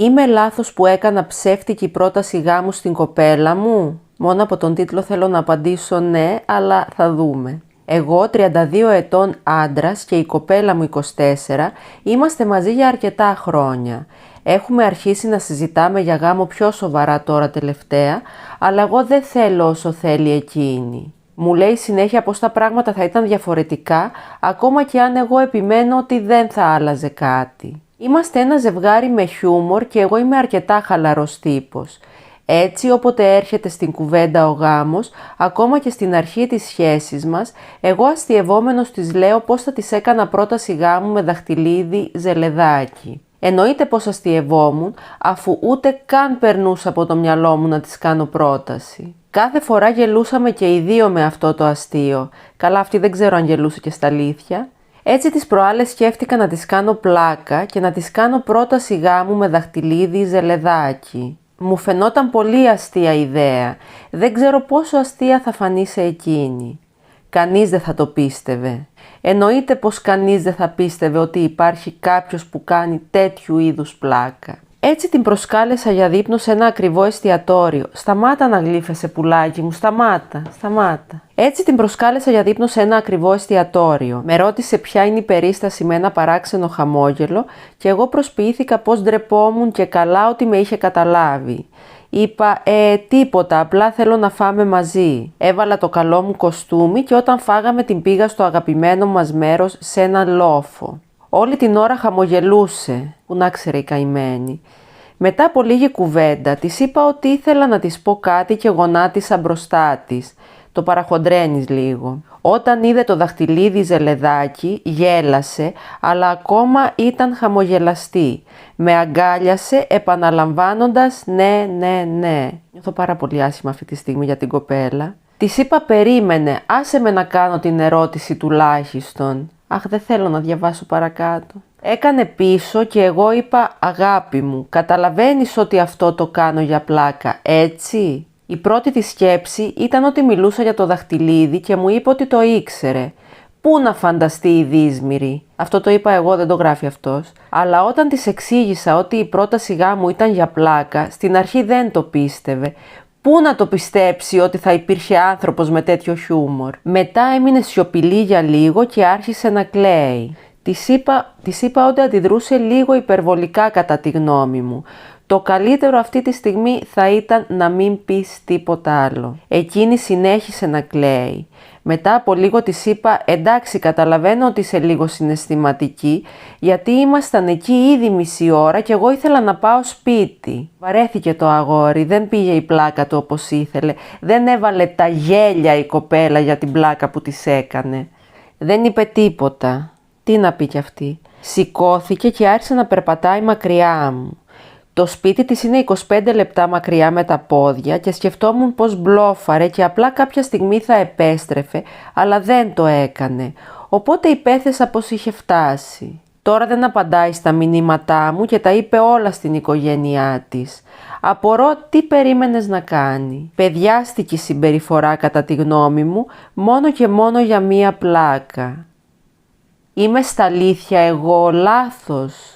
Είμαι λάθος που έκανα ψεύτικη πρόταση γάμου στην κοπέλα μου? Μόνο από τον τίτλο θέλω να απαντήσω ναι, αλλά θα δούμε. Εγώ, 32 ετών άντρας και η κοπέλα μου 24, είμαστε μαζί για αρκετά χρόνια. Έχουμε αρχίσει να συζητάμε για γάμο πιο σοβαρά τώρα τελευταία, αλλά εγώ δεν θέλω όσο θέλει εκείνη. Μου λέει συνέχεια πως τα πράγματα θα ήταν διαφορετικά, ακόμα και αν εγώ επιμένω ότι δεν θα άλλαζε κάτι. Είμαστε ένα ζευγάρι με χιούμορ και εγώ είμαι αρκετά χαλαρός τύπος. Έτσι, όποτε έρχεται στην κουβέντα ο γάμος, ακόμα και στην αρχή της σχέσης μας, εγώ αστειευόμενος της λέω πως θα της έκανα πρόταση γάμου με δαχτυλίδι ζελεδάκι. Εννοείται πως αστειευόμουν, αφού ούτε καν περνούσε από το μυαλό μου να της κάνω πρόταση. Κάθε φορά γελούσαμε και οι δύο με αυτό το αστείο. Καλά, αυτή δεν ξέρω αν γελούσε και στα αλήθεια. Έτσι τις προάλλες σκέφτηκα να της κάνω πλάκα και να της κάνω πρόταση γάμου με δαχτυλίδι ζελεδάκι. Μου φαινόταν πολύ αστεία ιδέα. Δεν ξέρω πόσο αστεία θα φανεί σε εκείνη. Κανείς δεν θα το πίστευε. Εννοείται πως κανείς δεν θα πίστευε ότι υπάρχει κάποιος που κάνει τέτοιου είδους πλάκα. Έτσι την προσκάλεσα για δείπνο σε ένα ακριβό εστιατόριο. Σταμάτα να γλύφεσαι πουλάκι μου, σταμάτα. Έτσι την προσκάλεσα για δείπνο σε ένα ακριβό εστιατόριο. Με ρώτησε ποια είναι η περίσταση με ένα παράξενο χαμόγελο και εγώ προσποιήθηκα πως ντρεπόμουν και καλά ότι με είχε καταλάβει. Είπα, τίποτα, απλά θέλω να φάμε μαζί. Έβαλα το καλό μου κοστούμι και όταν φάγαμε την πήγα στο αγαπημένο μας μέρος σε έναν λόφο. Όλη την ώρα χαμογελούσε, που να ξέρε η καημένη. Μετά από λίγη κουβέντα της είπα ότι ήθελα να της πω κάτι και γονάτισα μπροστά της. Το παραχοντρένεις λίγο. Όταν είδε το δαχτυλίδι ζελεδάκι, γέλασε, αλλά ακόμα ήταν χαμογελαστή. Με αγκάλιασε επαναλαμβάνοντας ναι. Νιώθω πάρα πολύ άσχημα αυτή τη στιγμή για την κοπέλα. Της είπα περίμενε, άσε με να κάνω την ερώτηση τουλάχιστον. Αχ, δεν θέλω να διαβάσω παρακάτω. Έκανε πίσω και εγώ είπα αγάπη μου, καταλαβαίνεις ότι αυτό το κάνω για πλάκα, έτσι? Η πρώτη της σκέψη ήταν ότι μιλούσα για το δαχτυλίδι και μου είπε ότι το ήξερε. Πού να φανταστεί η δύσμηρη? Αυτό το είπα εγώ, δεν το γράφει αυτός. Αλλά όταν της εξήγησα ότι η πρόταση γάμου ήταν για πλάκα, στην αρχή δεν το πίστευε. Πού να το πιστέψει ότι θα υπήρχε άνθρωπος με τέτοιο χιούμορ? Μετά έμεινε σιωπηλή για λίγο και άρχισε να κλαίει. Της είπα ότι αντιδρούσε λίγο υπερβολικά κατά τη γνώμη μου. Το καλύτερο αυτή τη στιγμή θα ήταν να μην πεις τίποτα άλλο. Εκείνη συνέχισε να κλαίει. Μετά από λίγο της είπα εντάξει, καταλαβαίνω ότι είσαι λίγο συναισθηματική, γιατί ήμασταν εκεί ήδη μισή ώρα και εγώ ήθελα να πάω σπίτι. Βαρέθηκε το αγόρι, δεν πήγε η πλάκα του όπως ήθελε, δεν έβαλε τα γέλια η κοπέλα για την πλάκα που της έκανε. Δεν είπε τίποτα. Τι να πει κι αυτή? Σηκώθηκε και άρχισε να περπατάει μακριά μου. Το σπίτι της είναι 25 λεπτά μακριά με τα πόδια και σκεφτόμουν πως μπλόφαρε και απλά κάποια στιγμή θα επέστρεφε, αλλά δεν το έκανε. Οπότε υπέθεσα πως είχε φτάσει. Τώρα δεν απαντάει στα μηνύματά μου και τα είπε όλα στην οικογένειά της. Απορώ τι περίμενες να κάνει. Παιδιάστικη συμπεριφορά κατά τη γνώμη μου, μόνο και μόνο για μία πλάκα. Είμαι στα αλήθεια εγώ λάθος?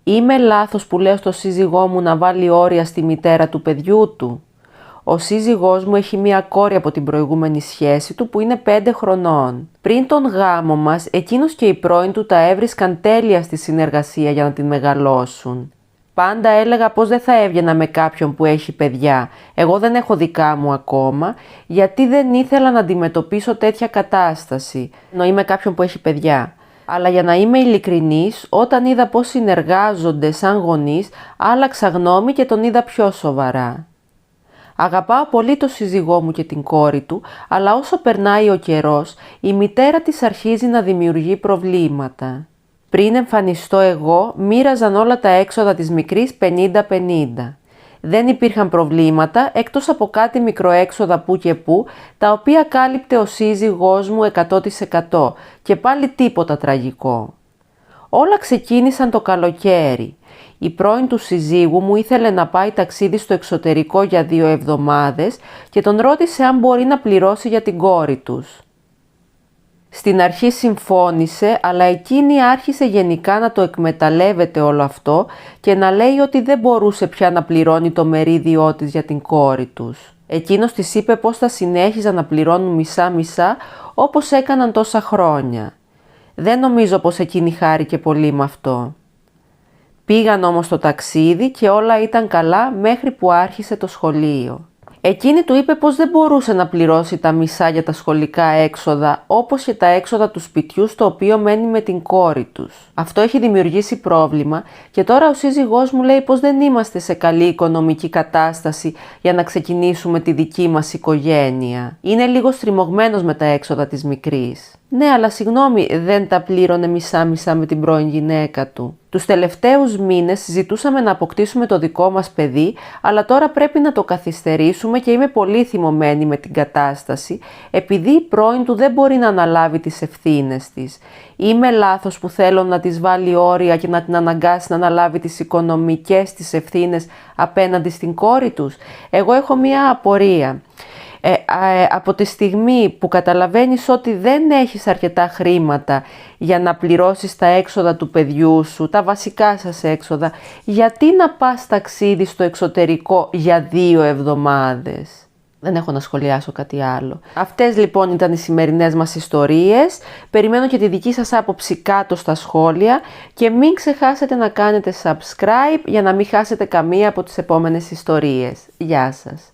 Είμαι λάθος που λέω στο σύζυγό μου να βάλει όρια στη μητέρα του παιδιού του? Ο σύζυγός μου έχει μία κόρη από την προηγούμενη σχέση του που είναι 5 χρονών. Πριν τον γάμο μας, εκείνος και η πρώην του τα έβρισκαν τέλεια στη συνεργασία για να την μεγαλώσουν. Πάντα έλεγα πως δεν θα έβγαινα με κάποιον που έχει παιδιά. Εγώ δεν έχω δικά μου ακόμα, γιατί δεν ήθελα να αντιμετωπίσω τέτοια κατάσταση. Εννοεί με κάποιον που έχει παιδιά. Αλλά για να είμαι ειλικρινής, όταν είδα πως συνεργάζονται σαν γονείς, άλλαξα γνώμη και τον είδα πιο σοβαρά. Αγαπάω πολύ τον σύζυγό μου και την κόρη του, αλλά όσο περνάει ο καιρός, η μητέρα της αρχίζει να δημιουργεί προβλήματα. Πριν εμφανιστώ εγώ, μοίραζαν όλα τα έξοδα της μικρής 50-50. Δεν υπήρχαν προβλήματα, εκτός από κάτι μικροέξοδα που και που, τα οποία κάλυπτε ο σύζυγός μου 100% και πάλι τίποτα τραγικό. Όλα ξεκίνησαν το καλοκαίρι. Η πρώην του συζύγου μου ήθελε να πάει ταξίδι στο εξωτερικό για 2 εβδομάδες και τον ρώτησε αν μπορεί να πληρώσει για την κόρη τους. Στην αρχή συμφώνησε, αλλά εκείνη άρχισε γενικά να το εκμεταλλεύεται όλο αυτό και να λέει ότι δεν μπορούσε πια να πληρώνει το μερίδιό της για την κόρη τους. Εκείνος της είπε πως θα συνέχιζαν να πληρώνουν μισά-μισά όπως έκαναν τόσα χρόνια. Δεν νομίζω πως εκείνη χάρηκε πολύ με αυτό. Πήγαν όμως στο ταξίδι και όλα ήταν καλά μέχρι που άρχισε το σχολείο. Εκείνη του είπε πως δεν μπορούσε να πληρώσει τα μισά για τα σχολικά έξοδα, όπως και τα έξοδα του σπιτιού στο οποίο μένει με την κόρη τους. Αυτό έχει δημιουργήσει πρόβλημα και τώρα ο σύζυγός μου λέει πως δεν είμαστε σε καλή οικονομική κατάσταση για να ξεκινήσουμε τη δική μας οικογένεια. Είναι λίγο στριμωγμένος με τα έξοδα της μικρής. Ναι, αλλά συγγνώμη, δεν τα πλήρωνε μισά-μισά με την πρώην γυναίκα του. Τους τελευταίους μήνες ζητούσαμε να αποκτήσουμε το δικό μας παιδί, αλλά τώρα πρέπει να το καθυστερήσουμε και είμαι πολύ θυμωμένη με την κατάσταση, επειδή η πρώην του δεν μπορεί να αναλάβει τις ευθύνες της. Είμαι λάθος που θέλω να της βάλει όρια και να την αναγκάσει να αναλάβει τις οικονομικές της ευθύνες απέναντι στην κόρη τους? Εγώ έχω μία απορία. Από τη στιγμή που καταλαβαίνεις ότι δεν έχεις αρκετά χρήματα για να πληρώσεις τα έξοδα του παιδιού σου, τα βασικά σας έξοδα, γιατί να πας ταξίδι στο εξωτερικό για 2 εβδομάδες? Δεν έχω να σχολιάσω κάτι άλλο. Αυτές λοιπόν ήταν οι σημερινές μας ιστορίες. Περιμένω και τη δική σας άποψη κάτω στα σχόλια και μην ξεχάσετε να κάνετε subscribe για να μην χάσετε καμία από τις επόμενες ιστορίες. Γεια σας!